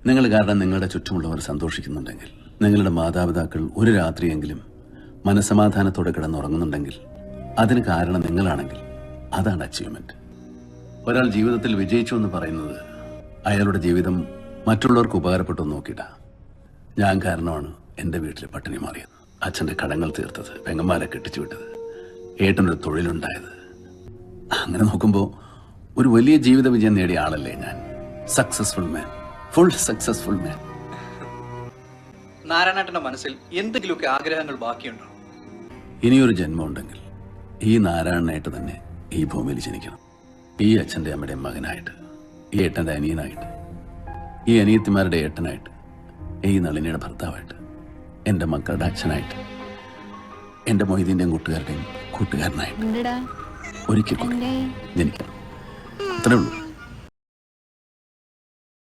നിങ്ങൾ കാരണം നിങ്ങളുടെ ചുറ്റുമുള്ളവർ സന്തോഷിക്കുന്നുണ്ടെങ്കിൽ, നിങ്ങളുടെ മാതാപിതാക്കൾ ഒരു രാത്രിയെങ്കിലും മനസ്സമാധാനത്തോടെ കിടന്നുറങ്ങുന്നുണ്ടെങ്കിൽ, അതിന് കാരണം നിങ്ങളാണെങ്കിൽ അതാണ് അച്ചീവ്മെന്റ്. ഒരാൾ ജീവിതത്തിൽ വിജയിച്ചു എന്ന് പറയുന്നത് അയാളുടെ ജീവിതം മറ്റുള്ളവർക്ക് ഉപകാരപ്പെട്ടു നോക്കിയിട്ടാ. ഞാൻ കാരണമാണ് എൻ്റെ വീട്ടിലെ പട്ടിണി മാറിയത്, അച്ഛൻ്റെ കടങ്ങൾ തീർത്തത്, പെങ്ങന്മാരെ കെട്ടിച്ചു വിട്ടത്, ഏട്ടനൊരു തൊഴിലുണ്ടായത്. അങ്ങനെ നോക്കുമ്പോൾ ഒരു വലിയ ജീവിത വിജയം നേടിയ ആളല്ലേ ഞാൻ. Successful man, full successful man. നാരായണേട്ടന്റെ മനസ്സിൽ എന്തെങ്കിലുമൊക്കെ ആഗ്രഹങ്ങൾ ബാക്കിയുണ്ടോ? ഇനിയൊരു ജന്മം ഉണ്ടെങ്കിൽ ഈ നാരായണനായിട്ട് തന്നെ ഈ ഭൂമിയിൽ ജനിക്കണം. ഈ അച്ഛൻ്റെ അമ്മയുടെയും മകനായിട്ട്, ഈ ഏട്ടൻ്റെ അനിയനായിട്ട്, ഈ അനിയത്തിമാരുടെ ഏട്ടനായിട്ട്, ഈ നളിനിയുടെ ഭർത്താവായിട്ട്, എൻ്റെ മക്കളുടെ അച്ഛനായിട്ട്, എൻ്റെ മൊയ്തീൻ്റെയും കൂട്ടുകാരുടെയും കൂട്ടുകാരനായിട്ട് ഒരിക്കൽ കൂടി ജനിക്കണം. അത്രേ ഉള്ളൂ.